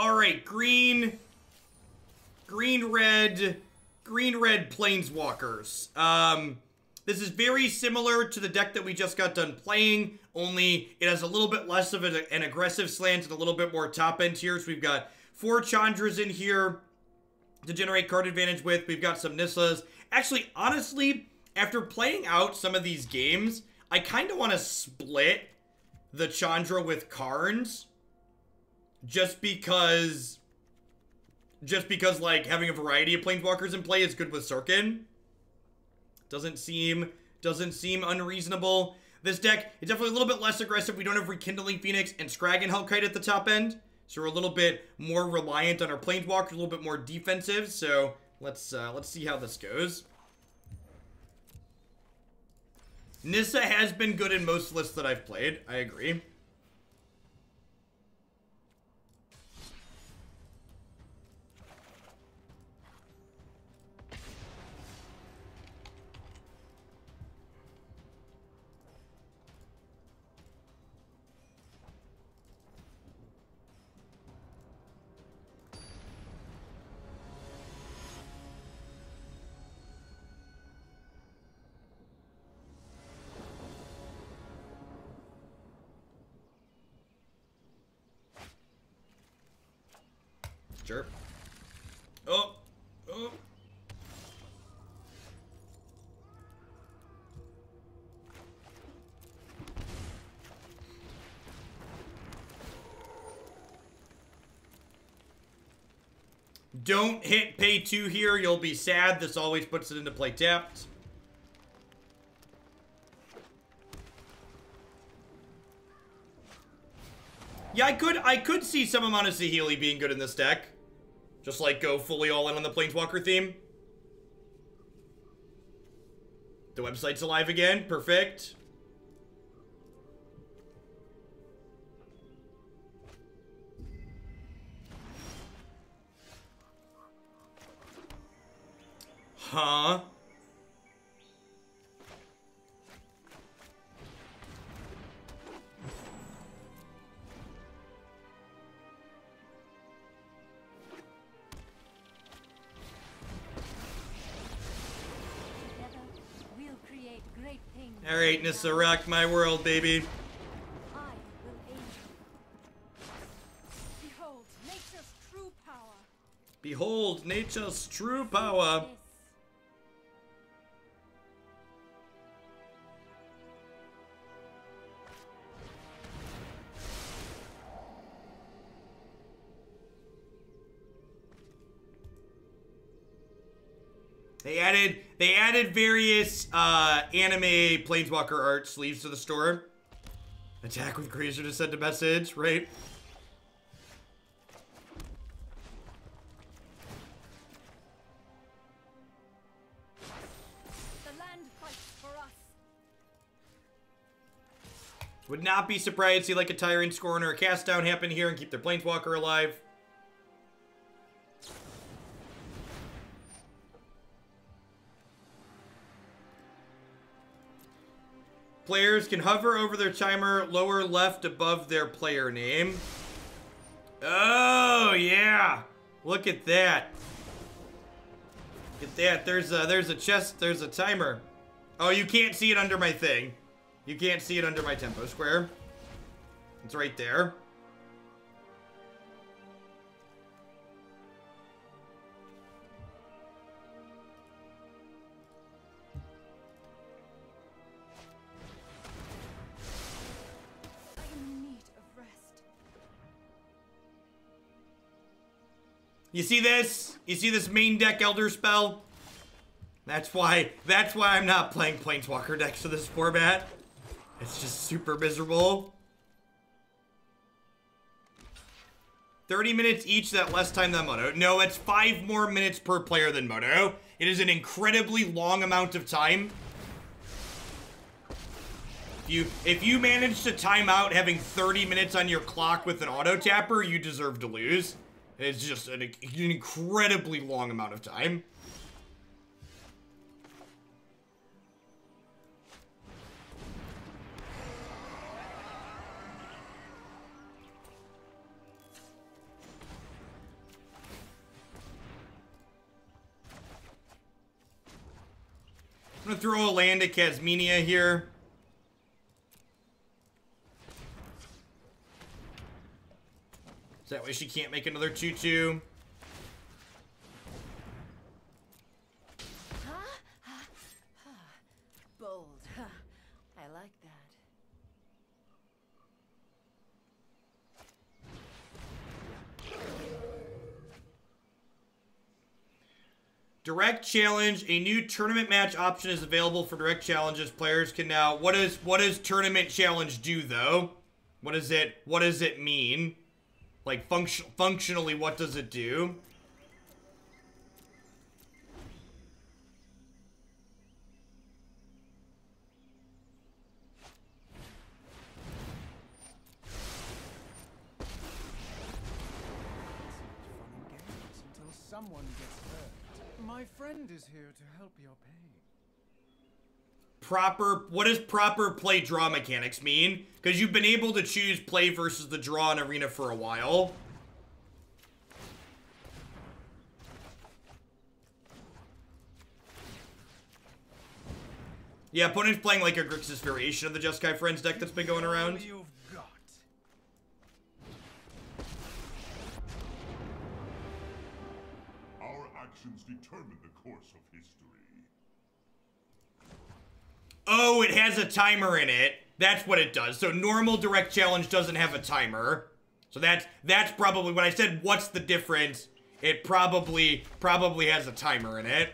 All right, green, red planeswalkers. This is very similar to the deck that we just got done playing, only it has a little bit less of an aggressive slant and a little bit more top end here. So we've got 4 Chandras in here to generate card advantage with. We've got some Nissas. Actually, honestly, after playing out some of these games, I kind of want to split the Chandra with Karns. Just because, like, having a variety of planeswalkers in play is good with Sarkhan. Doesn't seem unreasonable. This deck is definitely a little bit less aggressive. We don't have Rekindling Phoenix and Scraggan Hellkite at the top end. So we're a little bit more reliant on our planeswalkers, a little bit more defensive. So let's see how this goes. Nissa has been good in most lists that I've played. I agree. Sure. Oh. Don't hit pay 2 here. You'll be sad. This always puts it into play tapped. Yeah, I could see some amount of Saheeli being good in this deck. Just like go fully all in on the Planeswalker theme. The website's alive again. Perfect. Huh? Alright, Nissa, rock my world, baby. I will aid you. Behold nature's true power. Behold nature's true power. They added various anime Planeswalker art sleeves to the store. Attack with Grazer to send a message, right? The land fights for us. Would not be surprised to see like a Tyrant Scorn or a Cast Down happen here and keep their Planeswalker alive. Players can hover over their timer, lower left above their player name. Oh, yeah. Look at that. Look at that. There's a chest, there's a timer. Oh, you can't see it under my thing. You can't see it under my tempo square. It's right there. You see this? You see this main deck Elder spell? That's why I'm not playing Planeswalker decks to this format. It's just super miserable. 30 minutes each, that less time than Moto. No, it's 5 more minutes per player than Moto. It is an incredibly long amount of time. If you manage to time out having 30 minutes on your clock with an auto tapper, you deserve to lose. It's just an incredibly long amount of time. I'm gonna throw a land at Casmenia here. So that way she can't make another 2/2. Bold. I like that. Direct challenge. A new tournament match option is available for direct challenges. Players can now. What does tournament challenge do though? What does it mean? Like functionally, what does it do? Someone gets hurt. My friend is here to help your pain. What does proper play draw mechanics mean? Because you've been able to choose play versus the draw in Arena for a while. Yeah, opponent's playing like a Grixis variation of the Jeskai Friends deck that's been going around. Determine the course of history. Oh, it has a timer in it. That's what it does. So normal direct challenge doesn't have a timer. So that's probably when I said what's the difference, it probably has a timer in it.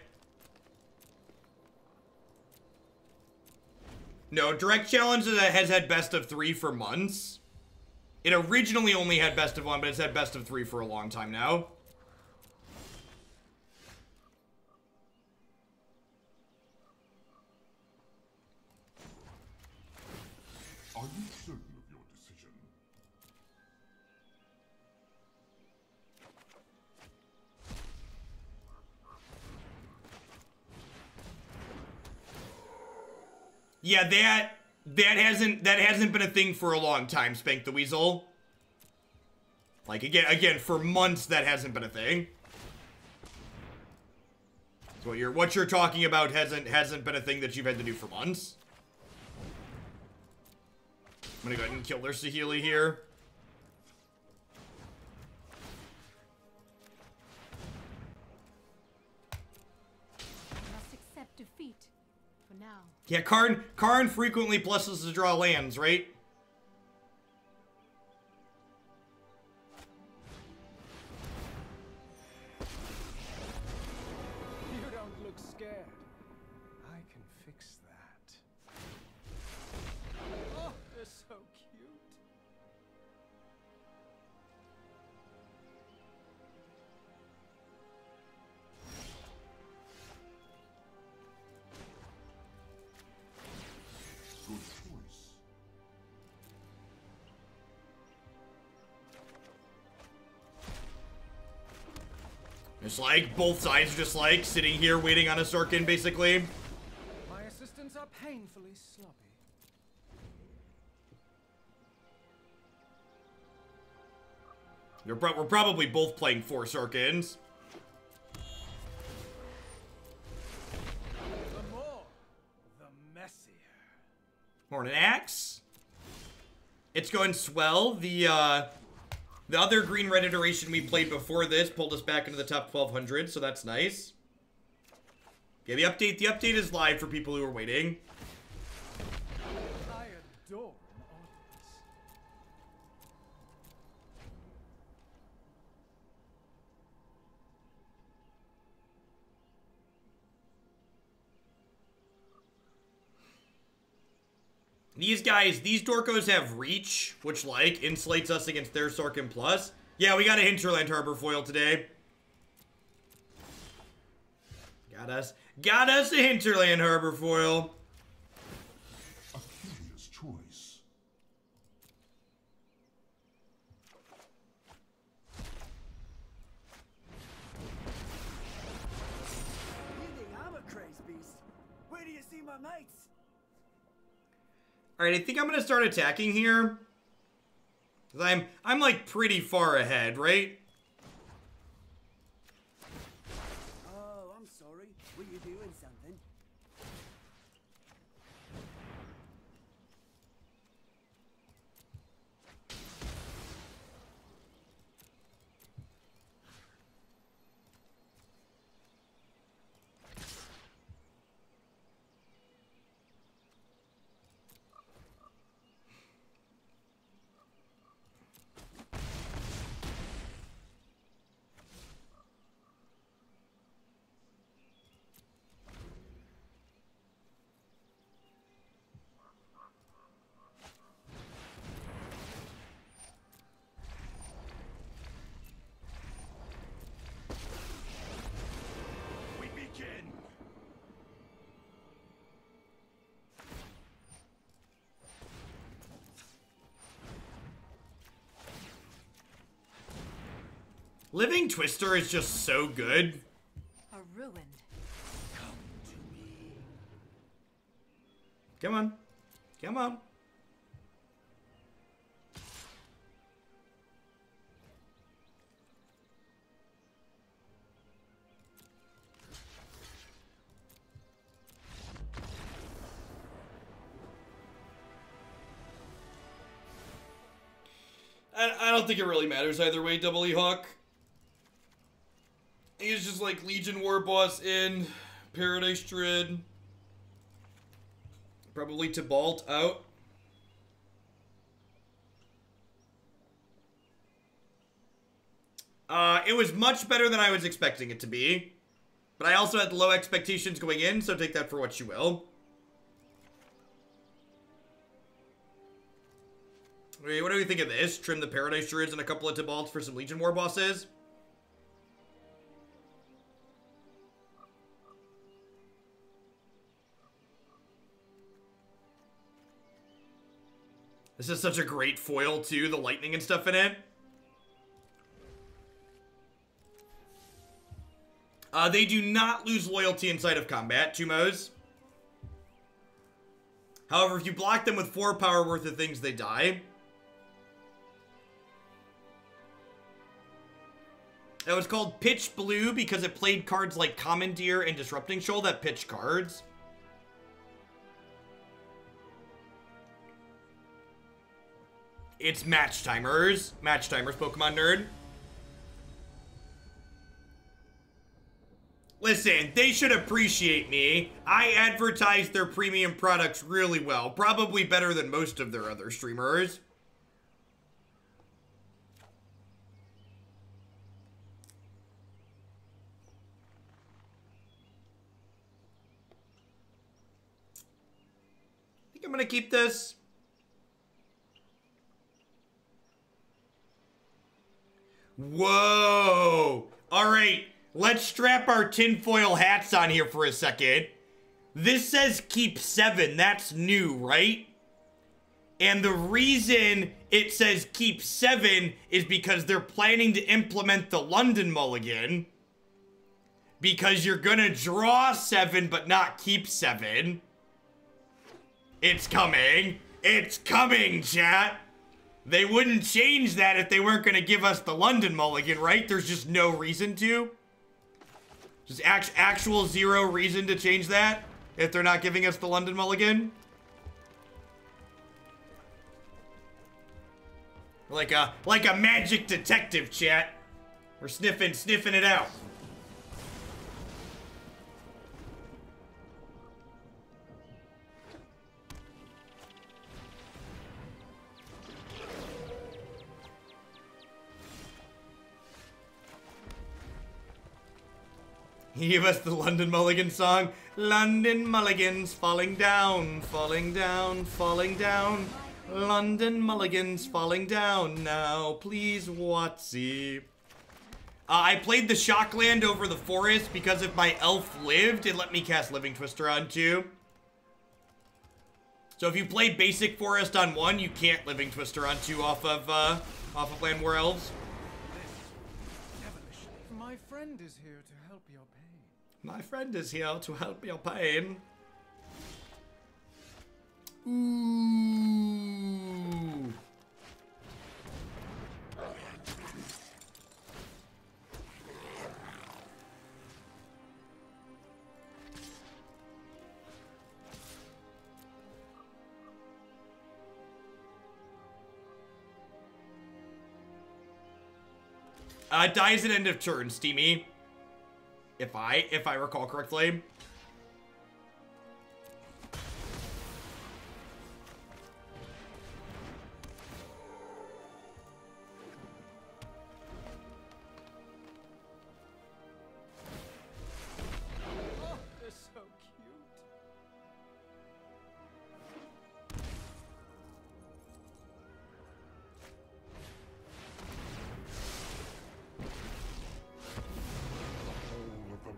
No, direct challenge has had best of 3 for months. It originally only had best of 1, but it's had best of 3 for a long time now. Are you certain of your decision? Yeah, that hasn't been a thing for a long time, Spank the Weasel. Like again, for months that hasn't been a thing. So what you're talking about hasn't been a thing that you've had to do for months. I'm gonna go ahead and kill their Saheeli here. I must accept defeat for now. Yeah, Karn frequently pluses to draw lands, right? You don't look scared. I can fix that. Oh, they're so cute. Good choice. It's like both sides are just like sitting here waiting on a Sarkhan, basically. My assistants are painfully sloppy. We're probably both playing 4 Sarkhans. The more, the messier. Morning Axe. It's going swell. The other green-red iteration we played before this pulled us back into the top 1200, so that's nice. Yeah, the update is live for people who are waiting. I adore an audience. These guys, these Dorkos have reach, which, like, insulates us against their Sarkhan Plus. Yeah, we got a Hinterland Harbor foil today. Got us a Hinterland Harbor foil. A curious choice. You think I'm a crazy beast? Where do you see my mates? Alright, I think I'm gonna start attacking here. 'Cause I'm like pretty far ahead, right? Oh, I'm sorry. Were you doing something? Living Twister is just so good. A ruined. Come on. Come on. I don't think it really matters either way, Double E Hawk. I think it's just like Legion Warboss in, Paradise Druid. Probably Tibalt out. It was much better than I was expecting it to be. But I also had low expectations going in, so take that for what you will. Wait, what do we think of this? Trim the Paradise Druids and a couple of Tibalts for some Legion Warbosses. This is such a great foil, too. The lightning and stuff in it. They do not lose loyalty inside of combat, Chumos. However, if you block them with 4 power worth of things, they die. It was called Pitch Blue because it played cards like Commandeer and Disrupting Shoal that pitch cards. It's Match Timers. Match Timers, Pokemon nerd. Listen, they should appreciate me. I advertise their premium products really well. Probably better than most of their other streamers. I think I'm gonna keep this. Whoa! Alright, let's strap our tinfoil hats on here for a second. This says keep 7, that's new, right? And the reason it says keep 7 is because they're planning to implement the London Mulligan. Because you're gonna draw 7 but not keep 7. It's coming. It's coming, chat. They wouldn't change that if they weren't going to give us the London Mulligan, right? There's just no reason to. Just actual 0 reason to change that if they're not giving us the London Mulligan. Like a magic detective, chat. We're sniffing it out. He gave us the London Mulligan song. London Mulligans falling down, falling down, falling down. London Mulligans falling down now. Please, Watsy. I played the Shockland over the forest because if my elf lived, it let me cast Living Twister on 2. So if you play basic forest on 1, you can't Living Twister on 2 off of Llanowar Elves. My friend is here to help your pain. My friend is here to help your pain. Ooh. Dies at end of turn, Steamy. If I recall correctly. Oh, they're so cute.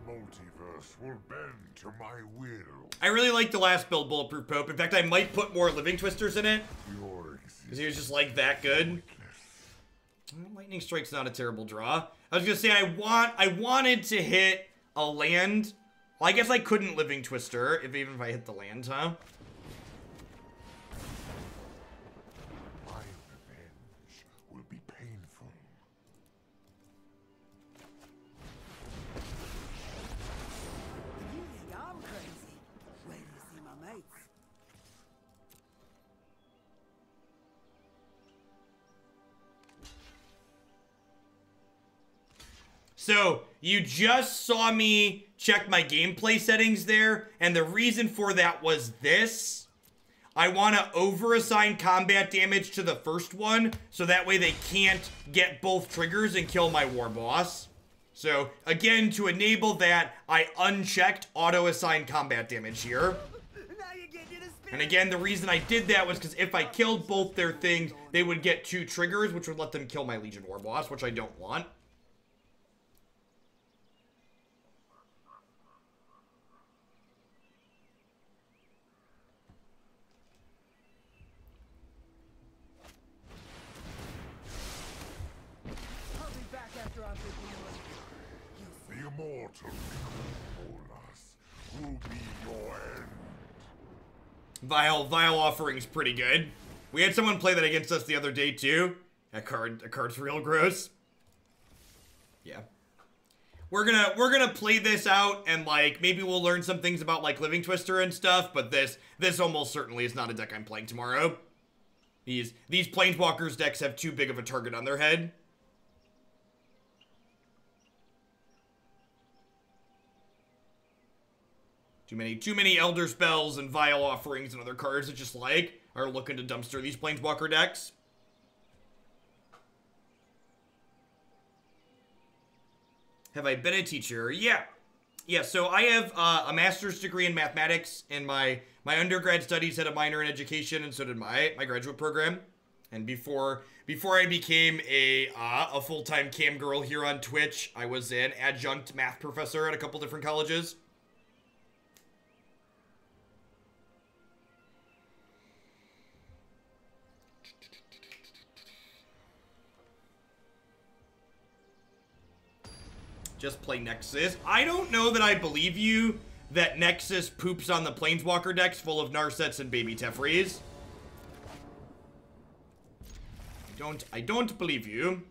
Multiverse will bend to my will. I really like the last build, Bulletproof Pope. In fact, I might put more Living Twisters in it. Your Because he was just like that good. Lightning Strike's not a terrible draw. I was gonna say I wanted to hit a land. Well, I guess I couldn't Living Twister even if I hit the land, huh? My revenge will be painful. You think I'm crazy? Wait till you see my mates. So, you just saw me check my gameplay settings there, and the reason for that was this. I want to over-assign combat damage to the first one, so that way they can't get both triggers and kill my Warboss. So, again, to enable that, I unchecked auto-assign combat damage here. Now you're getting to spin. And again, the reason I did that was because if I killed both their things, they would get 2 triggers, which would let them kill my Legion Warboss, which I don't want. I'll be back after I'm with The immortal Bolas will be your end. Vile Offering's pretty good. We had someone play that against us the other day too. That card's real gross. Yeah. We're gonna play this out and like maybe we'll learn some things about like Living Twister and stuff, but this almost certainly is not a deck I'm playing tomorrow. These Planeswalkers decks have too big of a target on their head. Too many Elder Spells and Vile Offerings and other cards that just like are looking to dumpster these Planeswalker decks. Have I been a teacher? Yeah. Yeah, so I have a master's degree in mathematics, and my undergrad studies had a minor in education, and so did my graduate program. And before I became a full-time cam girl here on Twitch, I was an adjunct math professor at a couple different colleges. Just play Nexus. I don't know that I believe you that Nexus poops on the Planeswalker decks full of Narsets and Baby Tefris. I don't believe you.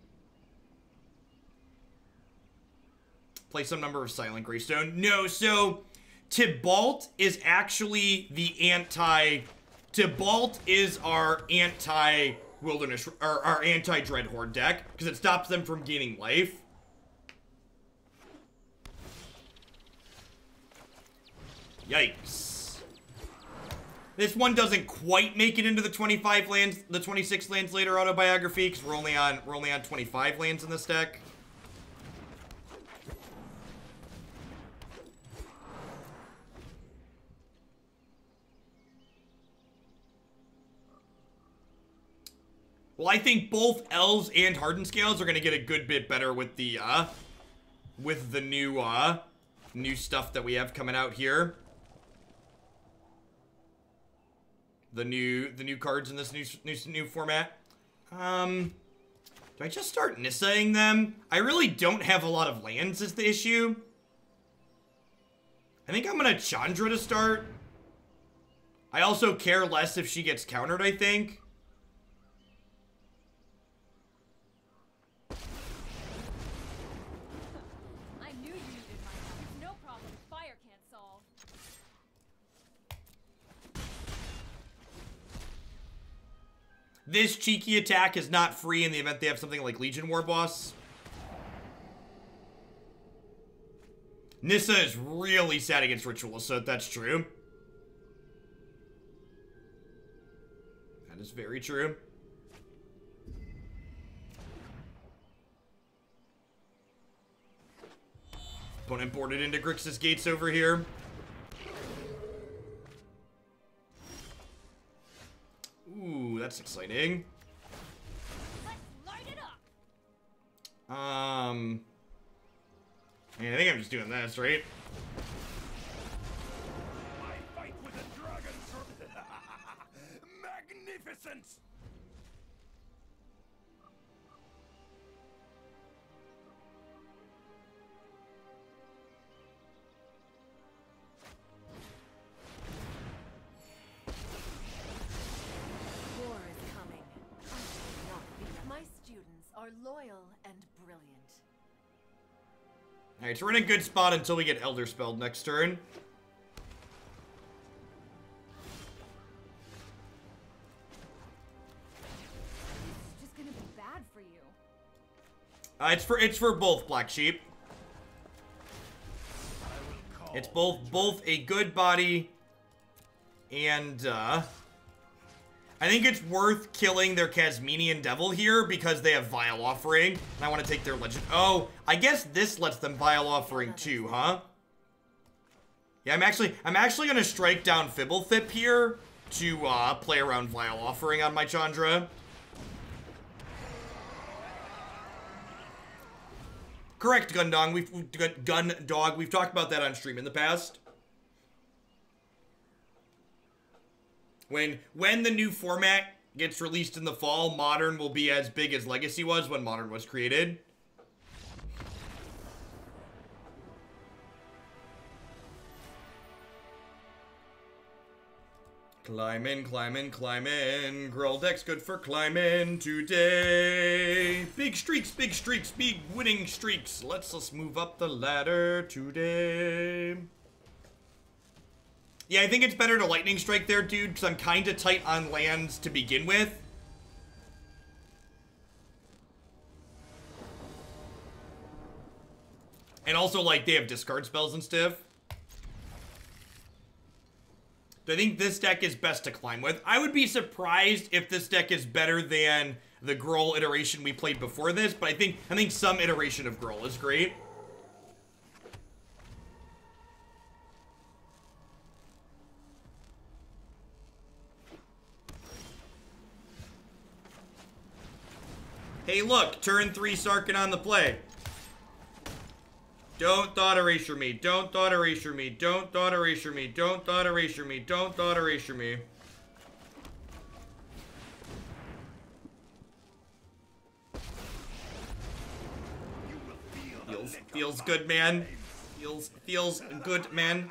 Play some number of Silent Greystone. No, so Tibalt is actually the Tibalt is our anti-Wilderness, or our anti-Dreadhorde deck, because it stops them from gaining life. Yikes. This one doesn't quite make it into the 25 lands, the 26 lands later autobiography, because we're only on 25 lands in this deck. Well, I think both Elves and Hardened Scales are going to get a good bit better with the new stuff that we have coming out here. The new cards in this new format. Do I just start Nissa-ing them? I really don't have a lot of lands is the issue. I think I'm gonna Chandra to start. I also care less if she gets countered, I think. I knew you needed my help. It's no problem fire can't solve. This cheeky attack is not free in the event they have something like Legion Warboss. Nissa is really sad against Ritualists, so that's true. That is very true. Opponent boarded into Grixis Gates over here. Ooh, that's exciting. Let's light it up. I mean, I think I'm just doing this, right? I fight with a dragon. Magnificent. Alright, so we're in a good spot until we get Elder Spelled next turn. It's just gonna be bad for you. It's for both, Black Sheep. It's both a good body and I think it's worth killing their Casminian Devil here because they have Vile Offering, and I want to take their Legend. Oh, I guess this lets them Vile Offering too, huh? Yeah, I'm actually gonna strike down Fibblethip here to play around Vile Offering on my Chandra. Correct, Gundog. We've talked about that on stream in the past. When the new format gets released in the fall, Modern will be as big as Legacy was when Modern was created. Climbing. Gruul deck's good for climbing today. Big streaks, big winning streaks. Let's just move up the ladder today. Yeah, I think it's better to Lightning Strike there, dude, because I'm kind of tight on lands to begin with. And also, like, they have discard spells and stuff. So I think this deck is best to climb with. I would be surprised if this deck is better than the Gruul iteration we played before this, but I think some iteration of Gruul is great. Hey, look, turn 3 Sarkhan on the play. Don't thought erasure me. Don't thought erasure me. Don't thought erasure me. Don't thought erasure me. Don't thought erasure me. Feels good, man. Feels good, man.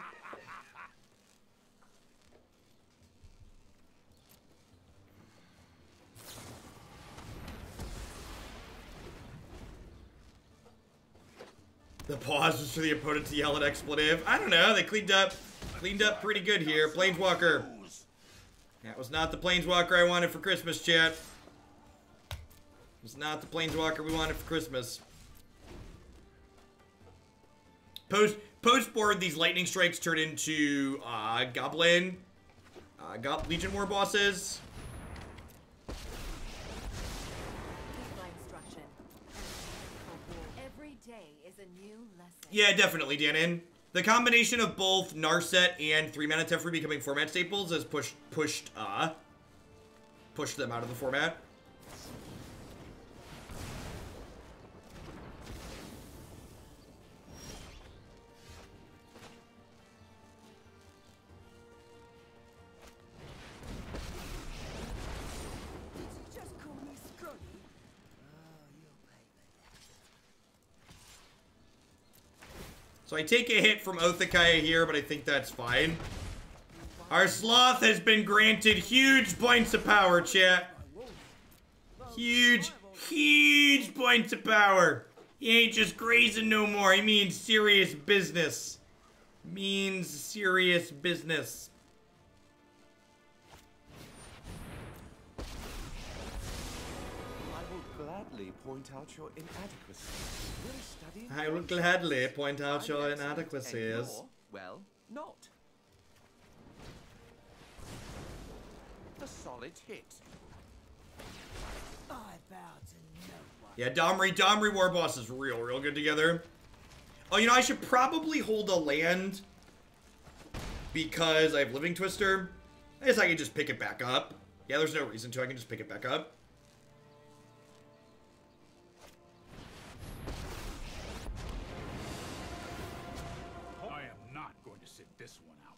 The pause was for the opponent to yell an expletive. I don't know. They cleaned up pretty good here. Planeswalker. That was not the Planeswalker I wanted for Christmas, chat. It was not the Planeswalker we wanted for Christmas. Post board, these lightning strikes turn into Goblin, Legion Warbosses. Yeah, definitely, Danon. The combination of both Narset and 3-mana Teferi becoming format staples has pushed them out of the format. So I take a hit from Othakaya here, but I think that's fine. Our Sloth has been granted huge points of power, chat. Huge points of power. He ain't just grazing no more. He means serious business. Means serious business. I will gladly point out your inadequacy. I will gladly point out your inadequacies. Well, not. A solid hit. I bow to no one. Yeah, Domri Warboss is real good together. Oh, you know, I should probably hold a land because I have Living Twister. I guess I can just pick it back up. Yeah, there's no reason to. I can just pick it back up. This one out.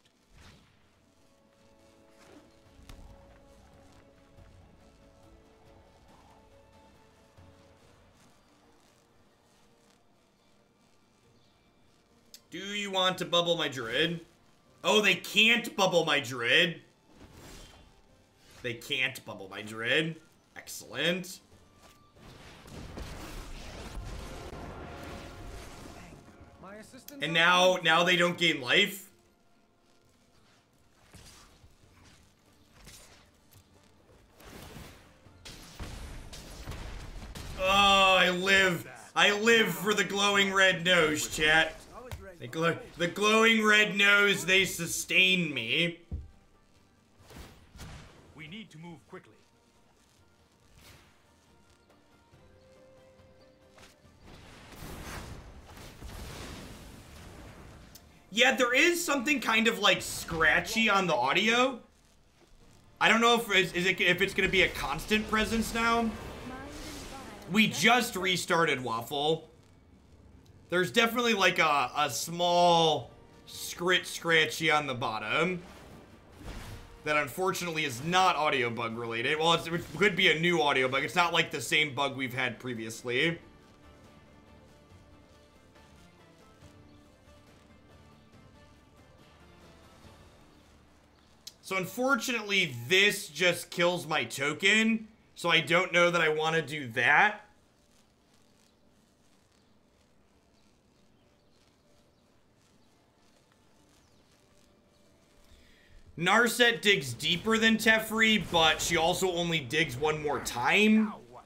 Do you want to bubble my Druid? Oh, they can't bubble my Druid. They can't bubble my Druid. Excellent. My assistance. And now they don't gain life? Oh, I live for the glowing red nose, chat. The glowing red nose, they sustain me. We need to move quickly. Yeah, there is something kind of like scratchy on the audio. I don't know if it's gonna be a constant presence now. We just restarted Waffle. There's definitely like a small scratchy on the bottom that unfortunately is not audio bug related. Well, it could be a new audio bug. It's not like the same bug we've had previously. So unfortunately, this just kills my token. So I don't know that I want to do that. Narset digs deeper than Teferi, but she also only digs one more time. Now what?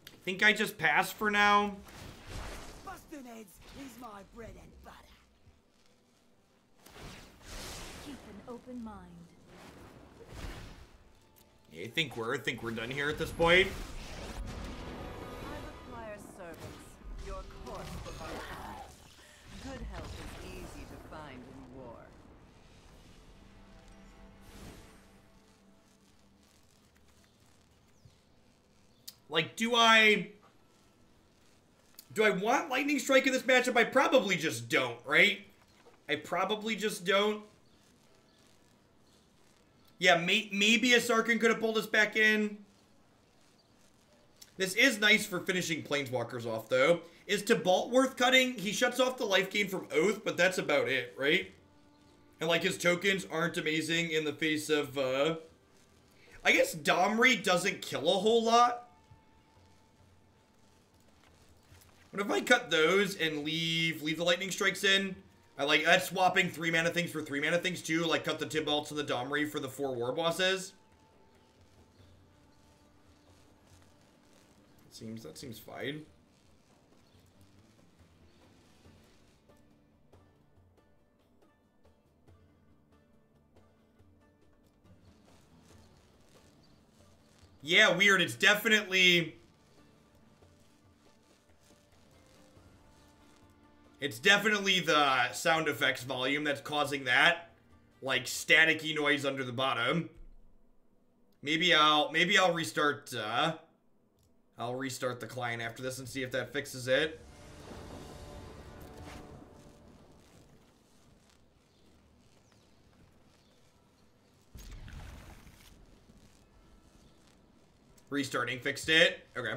I think I just pass for now. Busting heads is my bread and butter. Keep an open mind. Yeah, I think we're done here at this point. I require servants. Your course will be good help is easy to find in war. Like, do I want Lightning Strike in this matchup? I probably just don't, right? I probably just don't. Yeah, maybe a Sarkhan could have pulled us back in. This is nice for finishing Planeswalkers off, though. Is Tibalt worth cutting? He shuts off the life gain from Oath, but that's about it, right? And, like, his tokens aren't amazing in the face of, I guess Domri doesn't kill a whole lot. What if I cut those and leave the Lightning Strikes in? I like, that's swapping 3 mana things for 3 mana things, too. Like, cut the Tibalts and the Domri for the 4 Warbosses. That seems fine. Yeah, weird. It's definitely the sound effects volume that's causing that, like, staticky noise under the bottom. Maybe I'll restart. I'll restart the client after this and see if that fixes it. Restarting fixed it. Okay.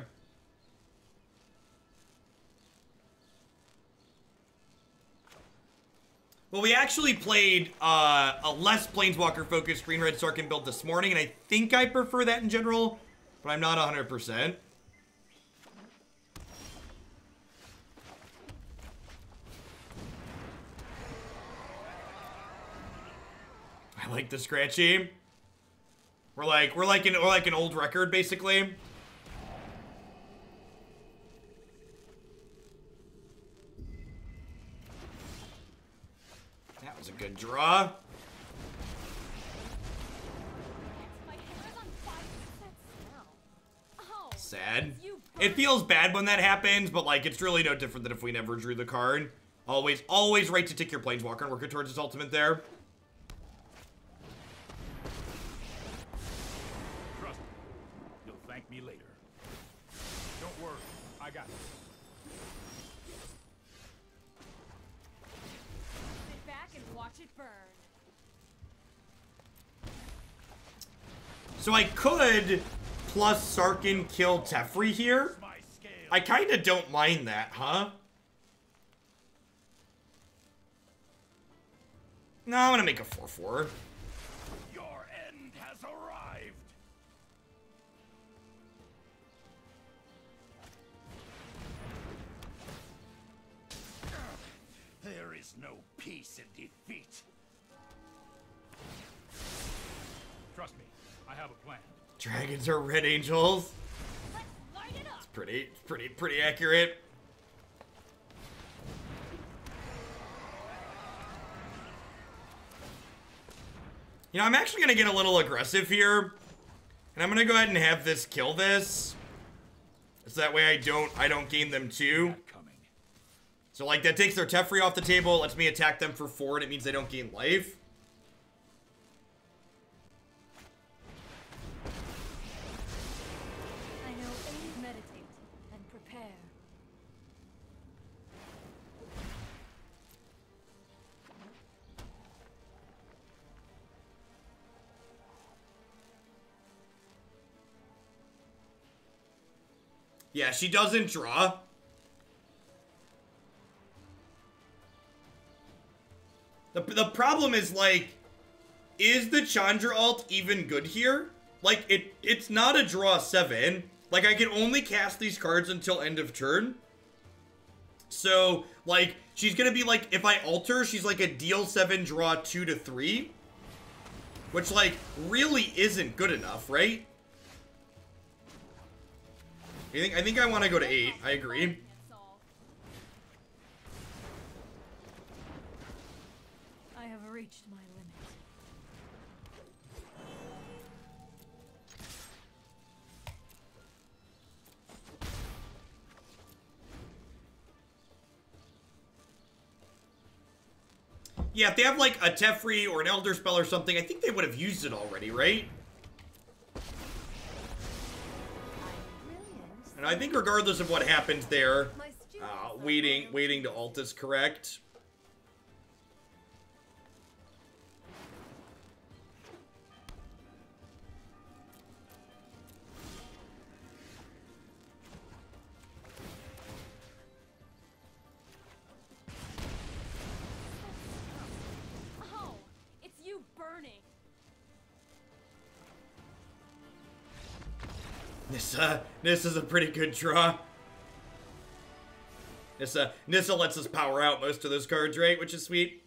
Well, we actually played a less Planeswalker-focused Green Red Sarkhan build this morning, and I think I prefer that in general, but I'm not 100%. I like the scratchy. We're like an old record, basically. That was a good draw. Sad. It feels bad when that happens, but like it's really no different than if we never drew the card. Always right to take your Planeswalker and work it towards its ultimate there. Trust me. You'll thank me later. Don't worry. I got it. Sit back and watch it burn. So I could plus Sarkhan kill Teferi here. I kind of don't mind that, huh? No, I'm gonna make a 4/4. Your end has arrived. There's no peace in defeat. Trust me, I have a plan. Dragons are red angels. Let's light it up. It's pretty accurate. You know, I'm actually gonna get a little aggressive here. And I'm gonna go ahead and have this kill this. So that way I don't gain them too. So like that takes their Teferi off the table, lets me attack them for 4, and it means they don't gain life. I know aid, meditate, and prepare. Yeah, she doesn't draw. The problem is, like, is the Chandra ult even good here? Like, it's not a draw 7. Like, I can only cast these cards until end of turn. So, like, she's gonna be, like, if I alter, she's like a deal 7, draw 2 to 3. Which, like, really isn't good enough, right? I think I want to go to 8. I agree. I have reached my limit. Yeah, if they have, like, a Teferi or an Elder Spell or something, I think they would have used it already, right? And I think regardless of what happens there, waiting to ult is correct. Oh, it's you burning. Nissa's a pretty good draw. Nissa lets us power out most of those cards, right? Which is sweet.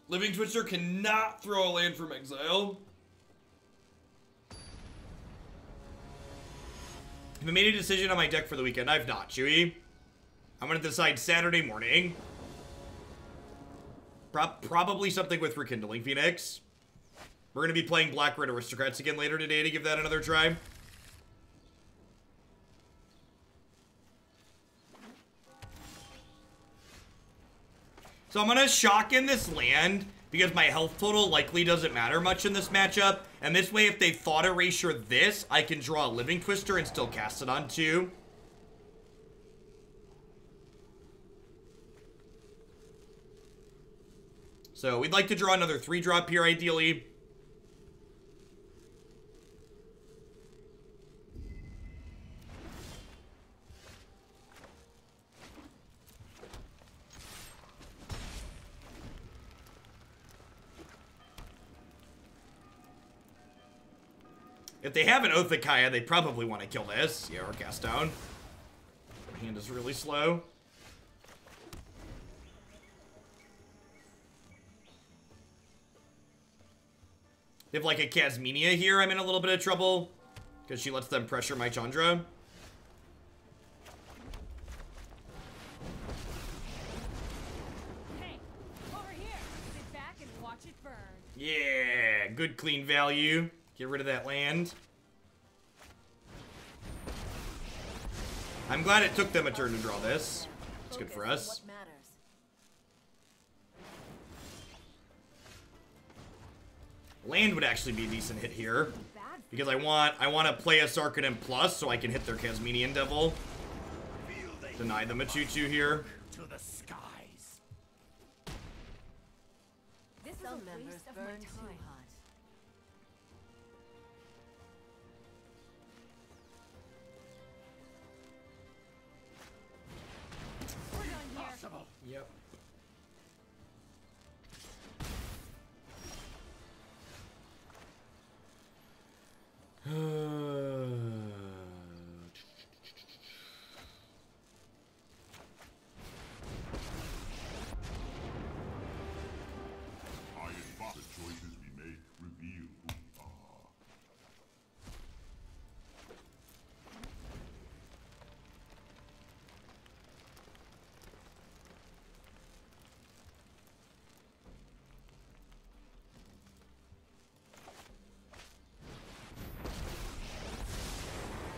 Living Twister cannot throw a land from exile. Have I made a decision on my deck for the weekend? I've not, Chewy. I'm gonna decide Saturday morning. Probably something with Rekindling Phoenix. We're gonna be playing Black Red Aristocrats again later today to give that another try. So I'm gonna shock in this land because my health total likely doesn't matter much in this matchup. And this way, if they Thought Erasure this, I can draw a Living Twister and still cast it on 2. So we'd like to draw another 3-drop here, ideally. If they have an Oathakaya, they probably want to kill this. Yeah, or cast down. My hand is really slow. They have like a Casmenia here, I'm in a little bit of trouble. Because she lets them pressure my Chandra. Hey, over here. Sit back and watch it burn. Yeah, good clean value. Get rid of that land. I'm glad it took them a turn to draw this. It's good for us. Land would actually be a decent hit here. Because I want to play a Sarkhan plus so I can hit their Casmenian Devil. Deny them a 2/2 here. To the skies. This is a waste of my time. Yep. I advise the choices we make reveal who we are.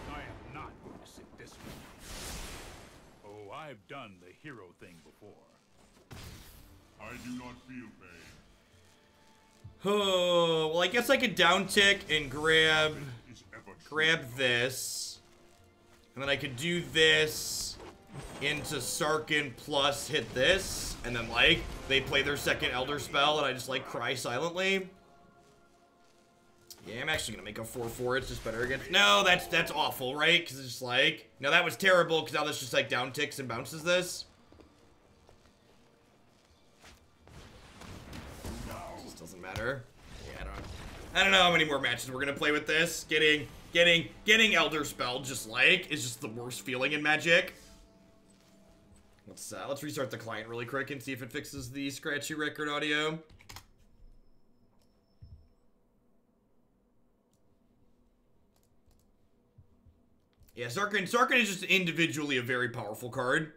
I am not going to sit this way. Oh, I've done the hero thing before. I do not feel pain. Oh, well, I guess I could down tick and grab Is ever true. this. And then I could do this into Sarkhan plus hit this. And then, like, they play their second Elder Spell and I just, like, cry silently. Yeah, I'm actually gonna make a 4/4. It's just better against... No, that's awful, right? Because it's just like... No, that was terrible because now this just, like, down ticks and bounces this. Just doesn't matter. Yeah, I don't know how many more matches we're gonna play with this. Getting Elder Spell just, like, is just the worst feeling in Magic. Let's restart the client really quick and see if it fixes the scratchy record audio. Yeah, Sarkhan is just individually a very powerful card.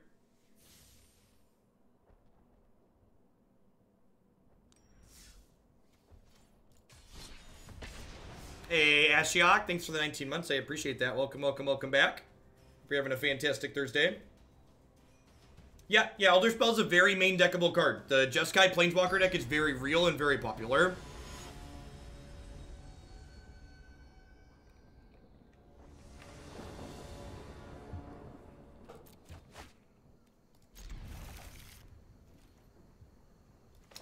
Hey, Ashiok, thanks for the 19 months. I appreciate that. Welcome, welcome, welcome back. Hope you're having a fantastic Thursday. Yeah, Elder Spell is a very main deckable card. The Jeskai Planeswalker deck is very real and very popular.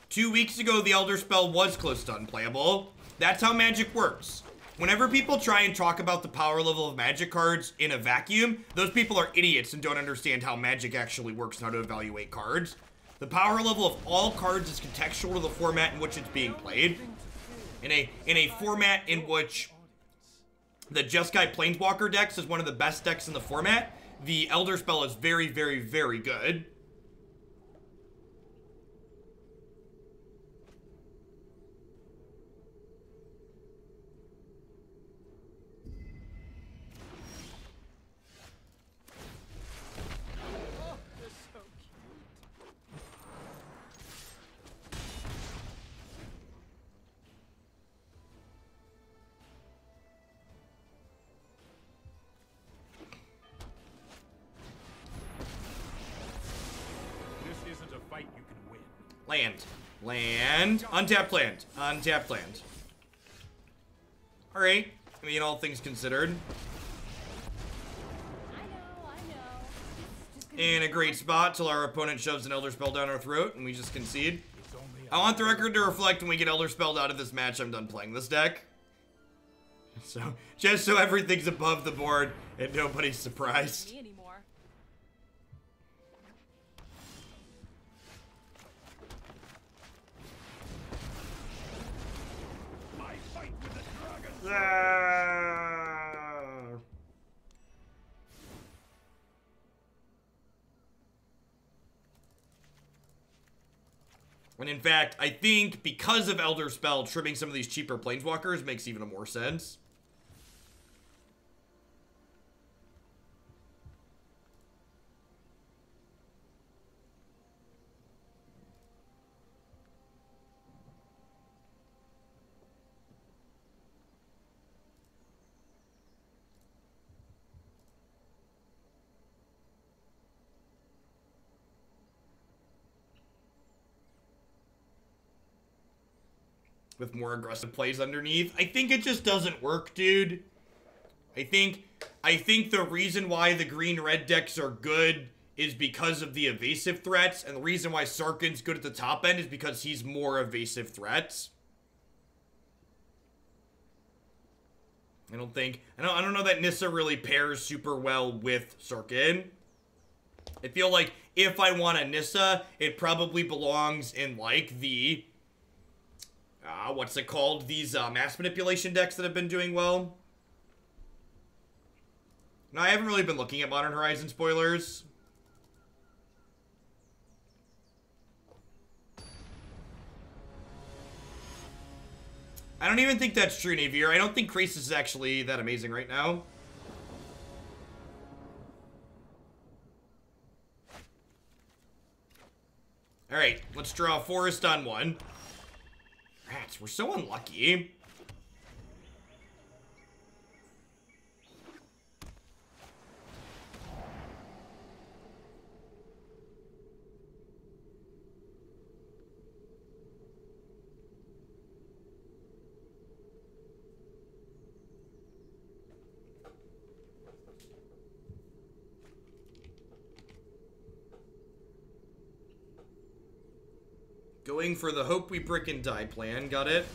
Two weeks ago, the Elder Spell was close to unplayable. That's how Magic works. Whenever people try and talk about the power level of Magic cards in a vacuum, those people are idiots and don't understand how Magic actually works and how to evaluate cards. The power level of all cards is contextual to the format in which it's being played. In a format in which the Jeskai Planeswalker decks is one of the best decks in the format, the Elder Spell is very, very, very good. Land. Untapped land. Untapped land. Alright. I mean, all things considered. In a great spot till our opponent shoves an Elder Spell down our throat and we just concede. I want the record to reflect when we get Elder Spelled out of this match, I'm done playing this deck. So, just so everything's above the board and nobody's surprised. And in fact, I think because of Elder Spell, trimming some of these cheaper Planeswalkers makes even more sense. With more aggressive plays underneath. I think it just doesn't work, dude. I think the reason why the green-red decks are good is because of the evasive threats, and the reason why Sarkhan's good at the top end is because he's more evasive threats. I don't know that Nissa really pairs super well with Sarkhan. I feel like if I want a Nissa, it probably belongs in, like, the... what's it called? These mass manipulation decks that have been doing well. No, I haven't really been looking at Modern Horizon spoilers. I don't even think that's true, Navier. I don't think Krasis is actually that amazing right now. Alright, let's draw a forest on one. Rats, we're so unlucky. Going for the hope we brick and die plan. Got it?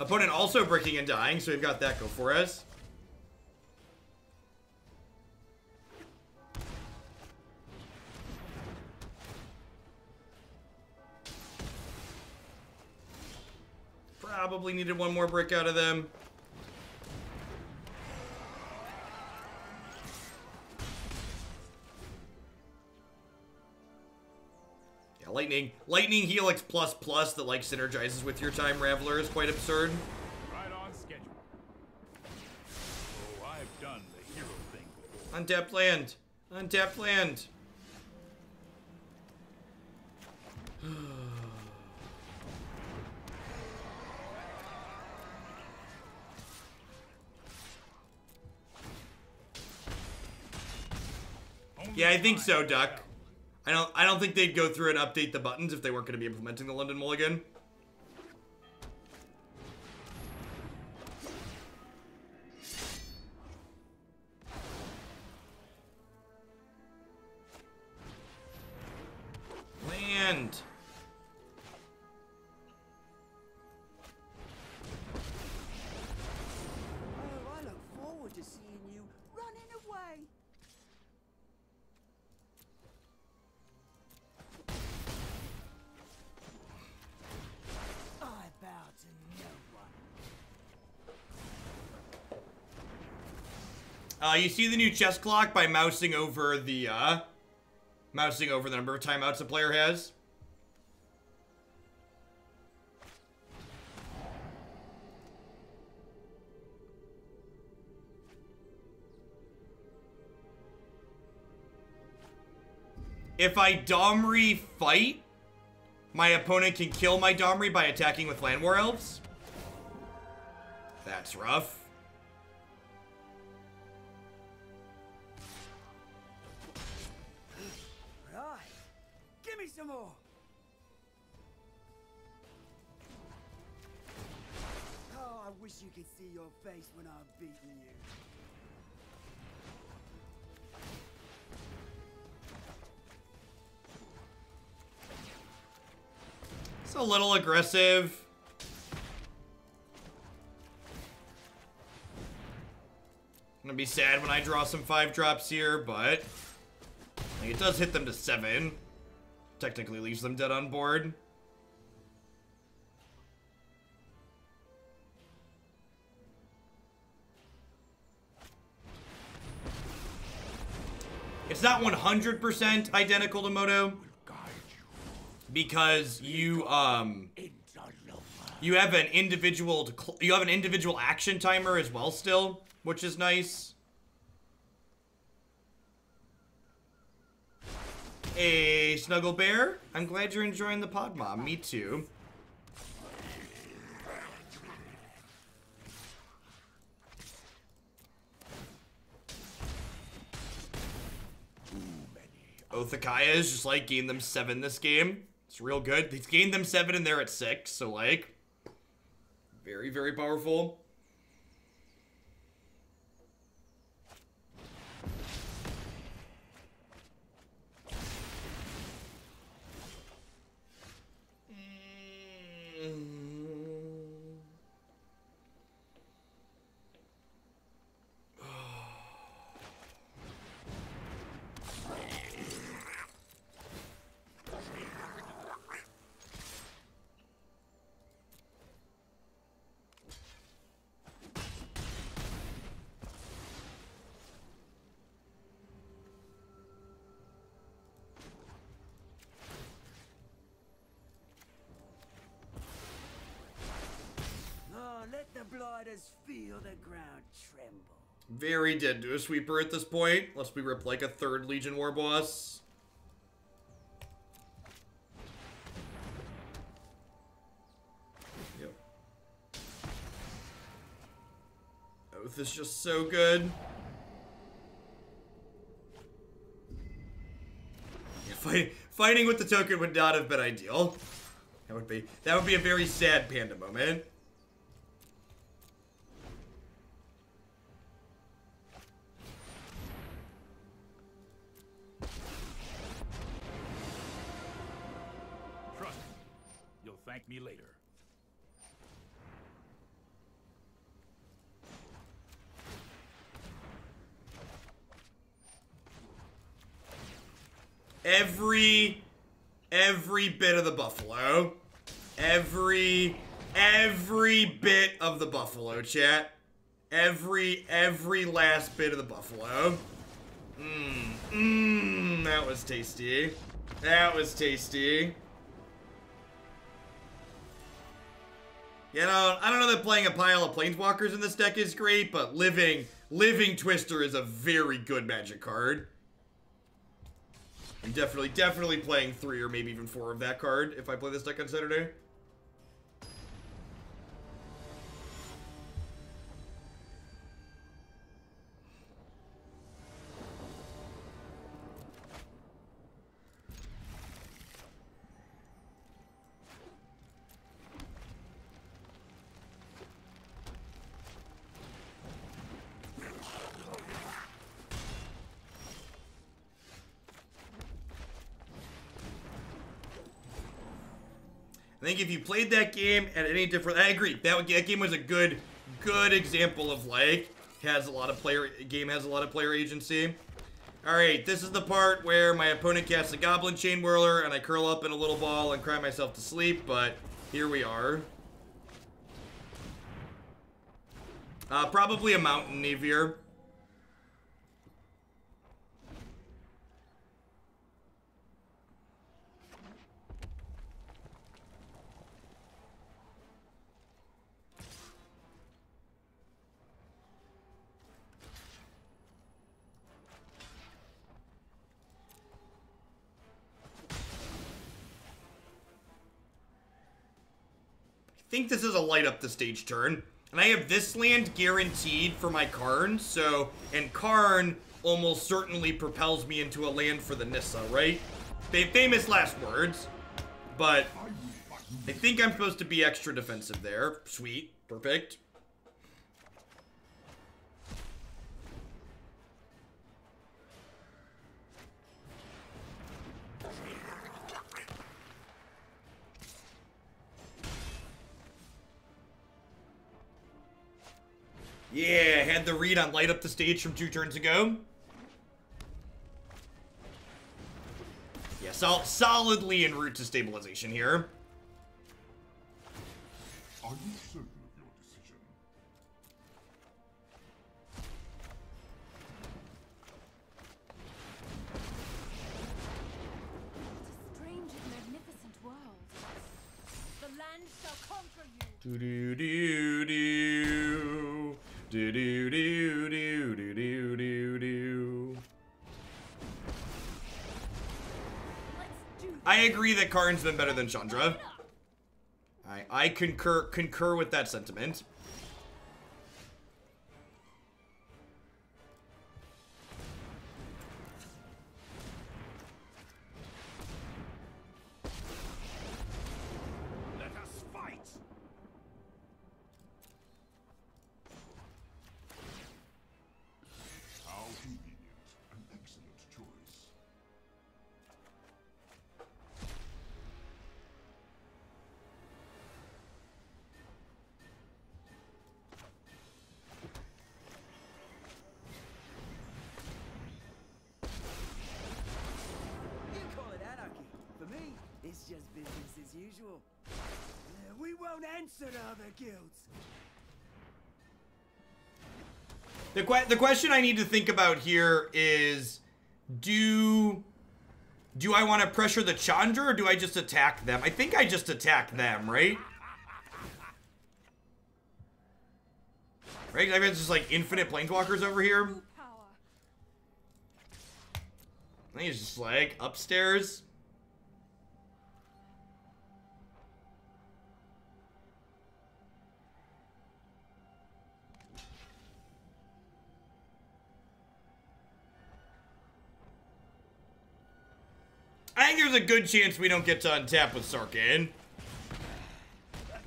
Opponent also bricking and dying, so we've got that go for us. Probably needed one more brick out of them. Yeah, lightning helix plus plus that like synergizes with your time Raveler is quite absurd. Right on schedule. Oh, I've done the hero thing before. Untapped land. Untapped land. Yeah, I think so, Duck. I don't think they'd go through and update the buttons if they weren't going to be implementing the London Mulligan. Land. Oh, I look forward to seeing you running away. I bow to no one. You see the new chess clock by mousing over the number of timeouts a player has. If I Domri fight, my opponent can kill my Domri by attacking with Llanowar Elves. That's rough. Right. Give me some more. Oh, I wish you could see your face when I'm beating you. It's a little aggressive. I'm gonna be sad when I draw some 5-drops here, but like, it does hit them to 7. Technically leaves them dead on board. It's not 100% identical to Moto, because you have an individual action timer as well still, which is nice. Hey, Snuggle Bear, I'm glad you're enjoying the pod, Mom. Me too. Othakaya is just like gained them 7 this game. It's real good. He's gained them 7 and they're at 6, so like very, very powerful. us feel the ground tremble. Very dead to a sweeper at this point, unless we rip like a third Legion Warboss. Yep. Oath is just so good. Yeah, fighting with the token would not have been ideal. That would be a very sad panda moment. Trust me. You'll thank me later. Every bit of the buffalo. Every bit of the buffalo, chat. Every last bit of the buffalo. That was tasty. That was tasty. You know, I don't know that playing a pile of Planeswalkers in this deck is great, but Living Twister is a very good Magic card. I'm definitely playing 3 or maybe even 4 of that card if I play this deck on Saturday. I think if you played that game at any different, I agree. That game was a good example of like has a lot of player agency. All right, this is the part where my opponent casts a Goblin Chain Whirler and I curl up in a little ball and cry myself to sleep. But here we are. Probably a Mountain Navier. I think this is a light up the stage turn. And I have this land guaranteed for my Karn, so, and Karn almost certainly propels me into a land for the Nissa, right? Famous last words, but I think I'm supposed to be extra defensive there. Sweet, perfect. Yeah, had the read on light up the stage from 2 turns ago. Yeah, solidly en route to stabilization here. Are you certain of your decision? What a strange and magnificent world. The land shall conquer you. Do-do-do-do. Do-do-do-do-do-do-do. I agree that Karn's been better than Chandra. I concur with that sentiment. Let us fight. How convenient. An excellent choice. You call it anarchy. For me, it's just business as usual. We won't answer to other guilds. The question I need to think about here is, do I want to pressure the Chandra or do I just attack them? I think I just attack them, right? Right? I mean, it's just like infinite planeswalkers over here. True power. I think he's just like upstairs. I think there's a good chance we don't get to untap with Sarkhan.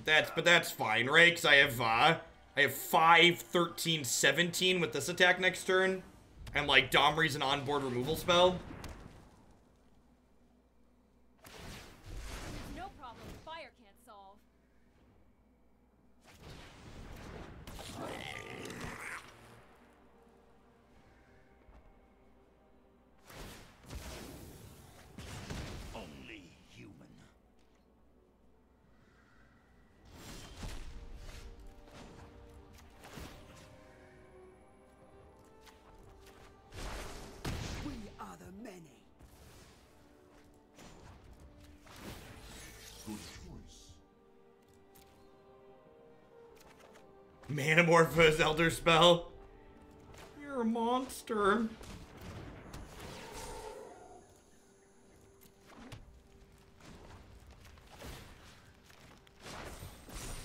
But that's fine, right? Because I have 5, 13, 17 with this attack next turn. And like Domri's an onboard removal spell. No problem fire can't solve. Only human. We are the many. Good choice. Manamorpho's Elder Spell. You're a monster.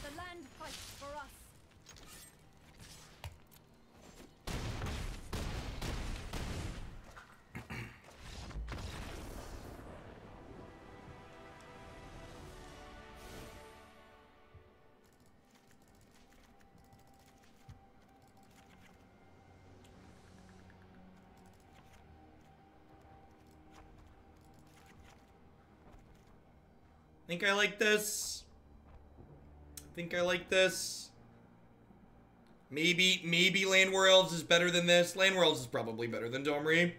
The land fights for us. Think I like this. Think I like this. Maybe Llanowar Elves is better than this. Llanowar Elves is probably better than Domri.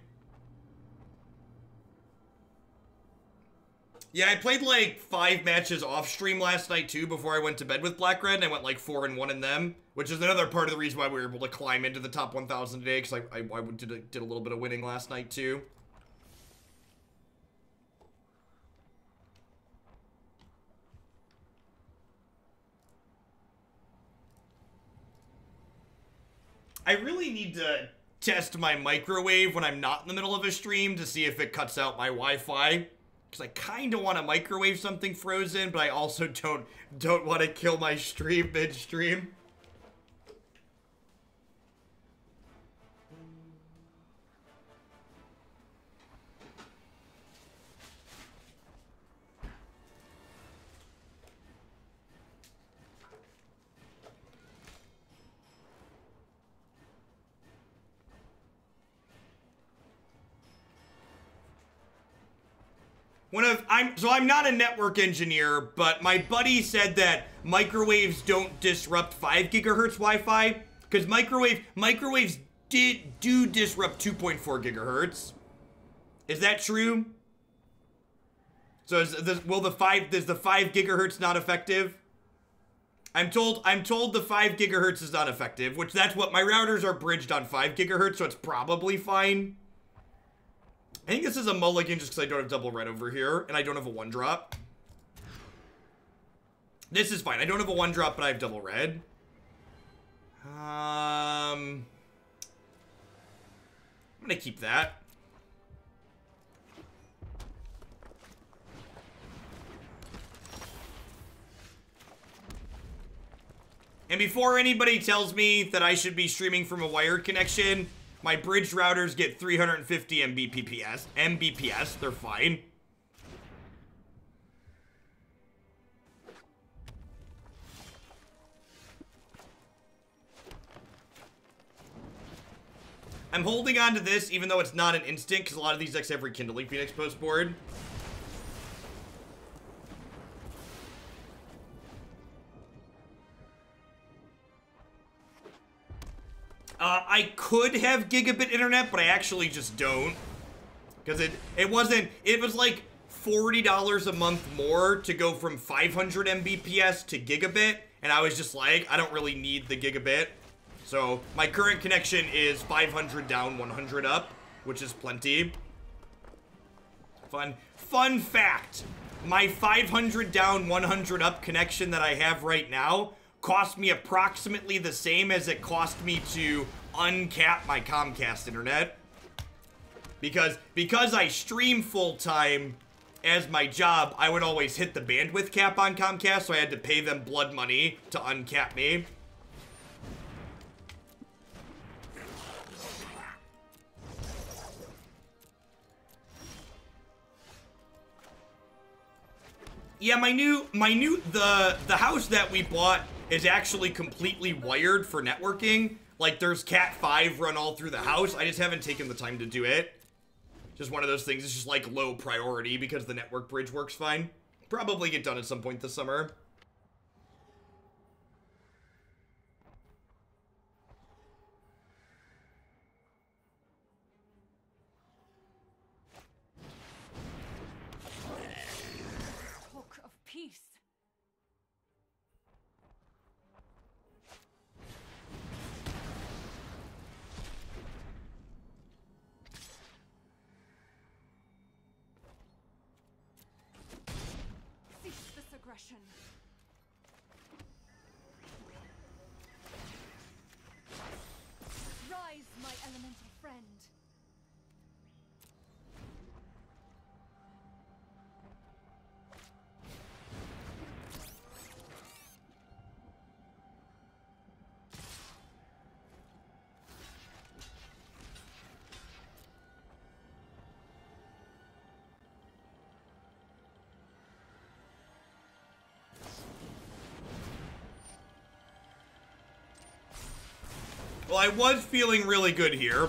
Yeah, I played like 5 matches off stream last night too before I went to bed with Black Red, and I went like 4-1 in them, which is another part of the reason why we were able to climb into the top 1,000 today, because I did a little bit of winning last night too. I really need to test my microwave when I'm not in the middle of a stream to see if it cuts out my Wi-Fi. Because I kind of want to microwave something frozen, but I also don't want to kill my stream mid-stream. I'm not a network engineer, but my buddy said that microwaves don't disrupt 5 gigahertz Wi-Fi, because microwaves do disrupt 2.4 gigahertz. Is that true? So is the 5 gigahertz not effective? I'm told the 5 gigahertz is not effective, which that's what my routers are bridged on 5 gigahertz, so it's probably fine. I think this is a mulligan just because I don't have double red over here, and I don't have a 1-drop. This is fine. I don't have a 1-drop, but I have double red. I'm gonna keep that. And before anybody tells me that I should be streaming from a wired connection, my bridge routers get 350 Mbps. They're fine. I'm holding on to this, even though it's not an instant, because a lot of these decks have Rekindling Phoenix post board. I could have gigabit internet, but I actually just don't. Because it was like $40 a month more to go from 500 Mbps to gigabit, and I was just like, I don't really need the gigabit. So my current connection is 500 down, 100 up, which is plenty. Fun fact, my 500 down, 100 up connection that I have right now cost me approximately the same as it cost me to uncap my Comcast internet. Because I stream full-time as my job, I would always hit the bandwidth cap on Comcast, so I had to pay them blood money to uncap me. Yeah, the house that we bought is actually completely wired for networking. Like, there's Cat 5 run all through the house. I just haven't taken the time to do it. Just one of those things. It's just, like, low priority because the network bridge works fine. Probably get done at some point this summer. Talk of peace. Aggression. Rise, my elemental friend. Well, I was feeling really good here.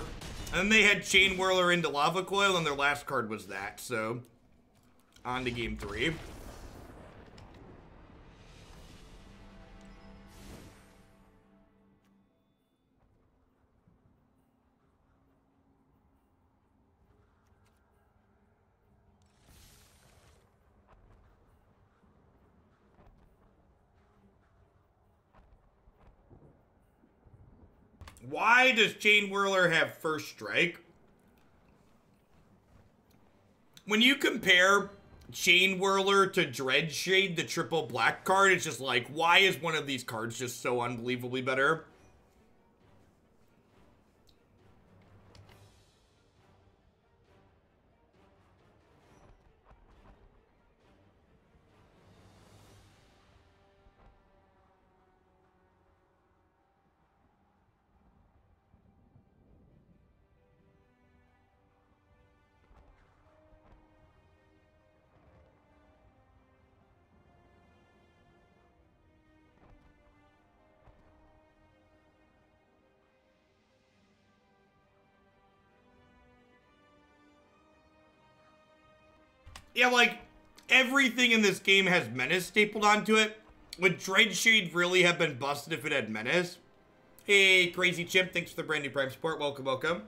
And then they had Chain Whirler into Lava Coil, and their last card was that, so... On to game 3. Why does Chain Whirler have first strike? When you compare Chain Whirler to Dreadshade, the triple black card, it's just like, why is one of these cards just so unbelievably better? Yeah, like, everything in this game has Menace stapled onto it. Would Dreadshade really have been busted if it had Menace? Hey, Crazy Chimp, thanks for the brand new Prime support. Welcome, welcome.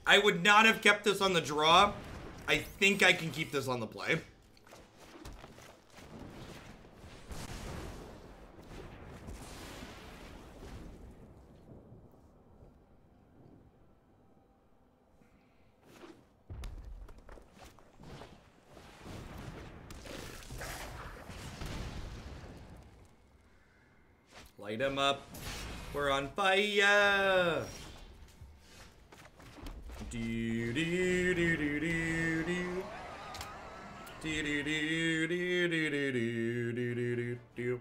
I would not have kept this on the draw. I think I can keep this on the play. Light 'em up. We're on fire. Do do do do do do. Do do do do do do do do do do.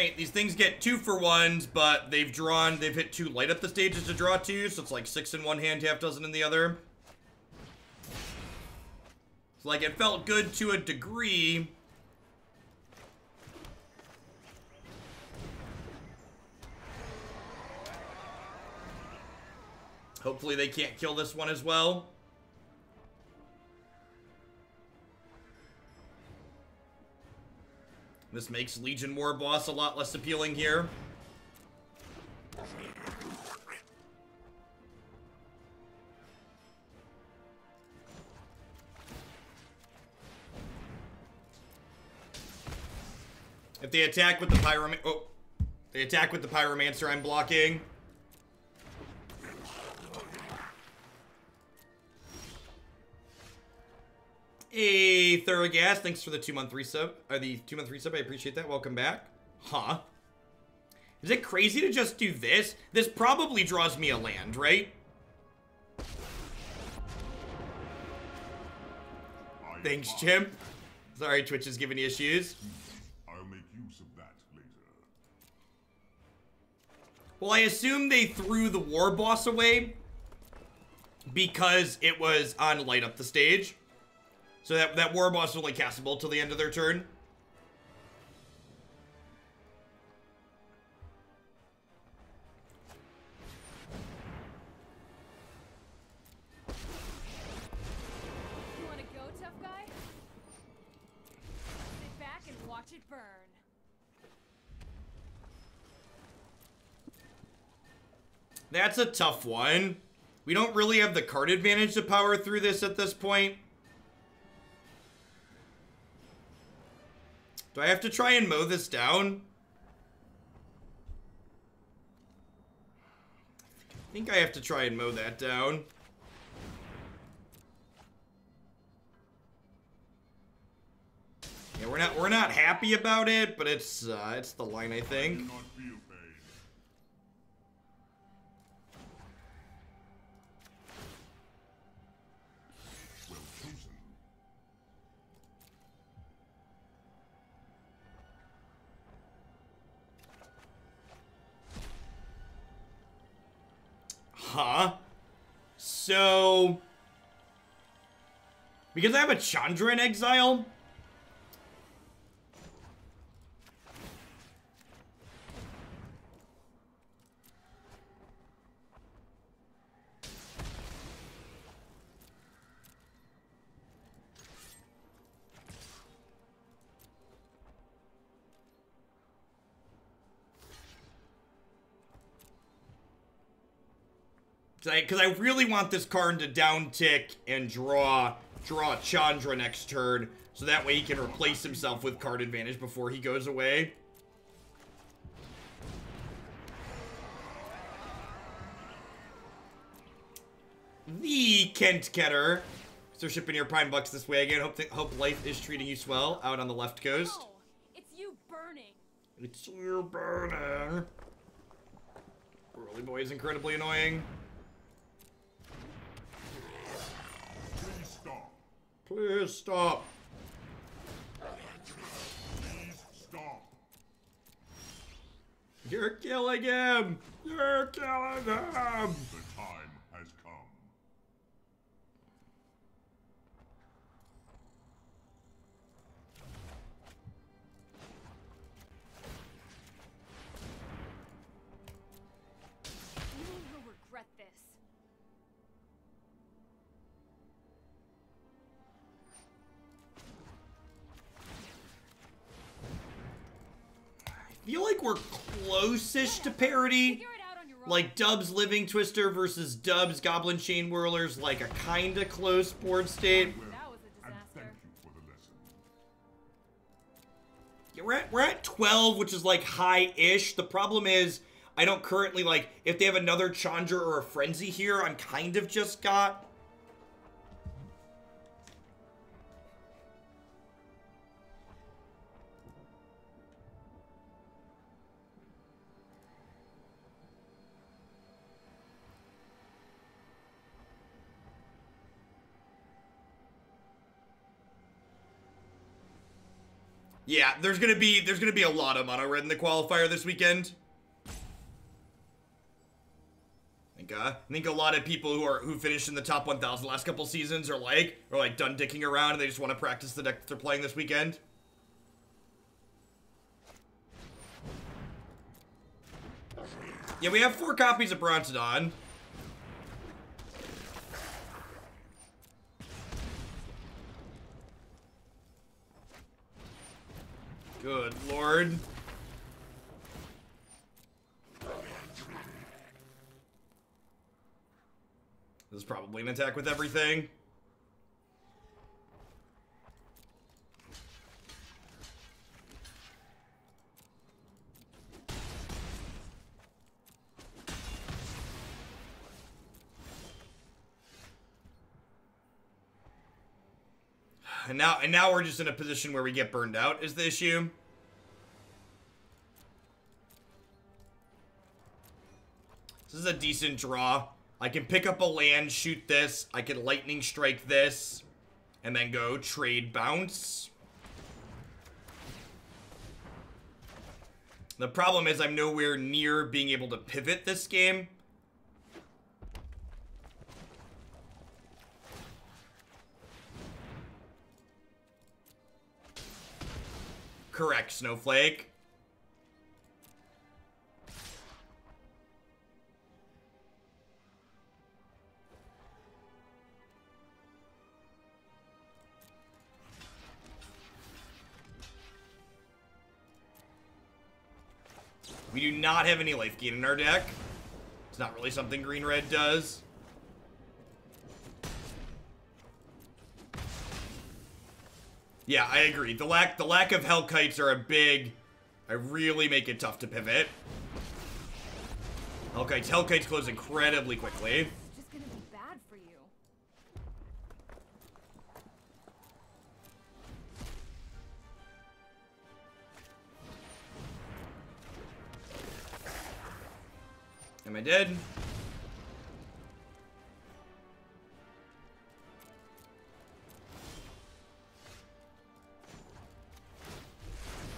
Alright, these things get 2-for-1s, but they've hit 2 light up the stages to draw 2, so it's like 6 in one hand, half dozen in the other. So, like, it felt good to a degree. Hopefully they can't kill this one as well. This makes Legion Warboss a lot less appealing here. If they attack with the Pyromancer, I'm blocking. Hey, Thorogas, thanks for the 2-month resub. Or the 2-month resub, I appreciate that. Welcome back. Huh. Is it crazy to just do this? This probably draws me a land, right? Thanks, Jim. Sorry, Twitch is giving you issues. I'll make use of that later. Well, I assume they threw the Warboss away because it was on light up the stage. So that Warboss is only castable till the end of their turn. You wanna go, tough guy? Sit back and watch it burn. That's a tough one. We don't really have the card advantage to power through this at this point. Do I have to try and mow this down? I think I have to try and mow that down. Yeah, we're not happy about it, but it's the line, I think. Do not feel pain. Well chosen. Huh? So, because I have a Chandra in exile, because I really want this Karn to down tick and draw Chandra next turn, so that way he can replace himself with card advantage before he goes away. The Kent Ketter. So shipping your Prime Bucks this way again. Hope life is treating you swell out on the left coast. No, it's you burning. It's you burning. Rolly Boy is incredibly annoying. Please stop. Please stop. Please stop. You're killing him. You're killing him. The time has come. You will regret this. I feel like we're close-ish to parity. Figure it out on your own. Like Dub's Living Twister versus Dub's Goblin Chain Whirlers, like a kinda close board state. That was a And disaster. thank you for the lesson. Yeah, we're at 12, which is like high-ish. The problem is, I don't currently, like, if they have another Chandra or a Frenzy here, I'm kind of just got... Yeah, there's gonna be a lot of mono red in the qualifier this weekend. I think a lot of people who finished in the top 1,000 the last couple seasons are like done dicking around and they just want to practice the deck that they're playing this weekend. Yeah, we have 4 copies of Brontodon. Good lord. This is probably an attack with everything. And now we're just in a position where we get burned out is the issue. This is a decent draw. I can pick up a land, shoot this. I can lightning strike this. And then go trade bounce. The problem is I'm nowhere near being able to pivot this game. Correct, Snowflake. We do not have any life gain in our deck. It's not really something green-red does. Yeah, I agree. The lack of Hellkites are a big... I really make it tough to pivot. Hellkites close incredibly quickly. It's just gonna be bad for you. Am I dead?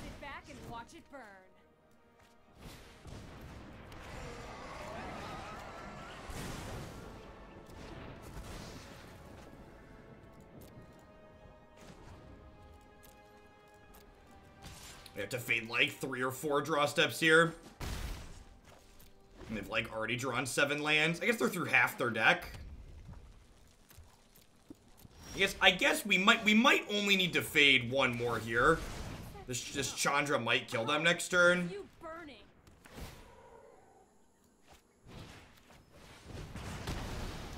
Sit back and watch it burn. We have to fade like 3 or 4 draw steps here. And they've like already drawn 7 lands. I guess they're through half their deck. I guess we might only need to fade 1 more here. This Chandra might kill them next turn. You burning.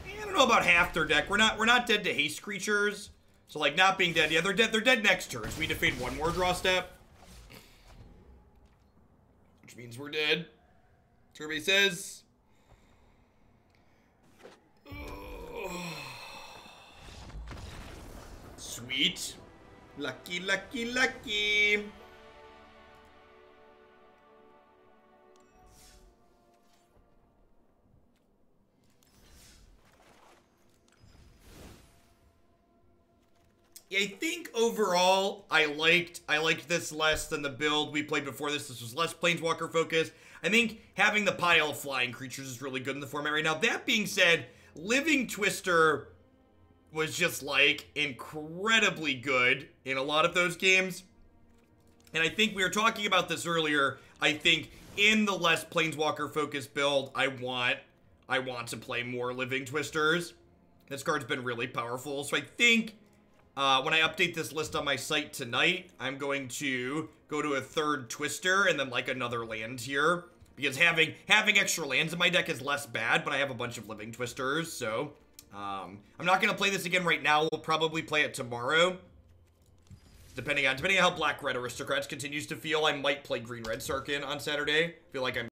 I don't know about half their deck. We're not dead to haste creatures. So like not being dead. Yeah, they're dead next turn. So we need to fade 1 more draw step. Which means we're dead. Kirby says. Sweet. Lucky, lucky, lucky. Yeah, I think overall I liked this less than the build we played before this. This was less Planeswalker focused. I think having the pile of flying creatures is really good in the format right now. That being said, Living Twister was just like incredibly good in a lot of those games. And I think we were talking about this earlier. I think in the less Planeswalker focused build, I want to play more Living Twisters. This card's been really powerful. So I think when I update this list on my site tonight, I'm going to go to a 3rd Twister and then like another land here. Because having extra lands in my deck is less bad, but I have a bunch of Living Twisters, so I'm not going to play this again right now. We'll probably play it tomorrow. Depending on how Black-Red Aristocrats continues to feel, I might play Green-Red Sarkhan on Saturday. I feel like I'm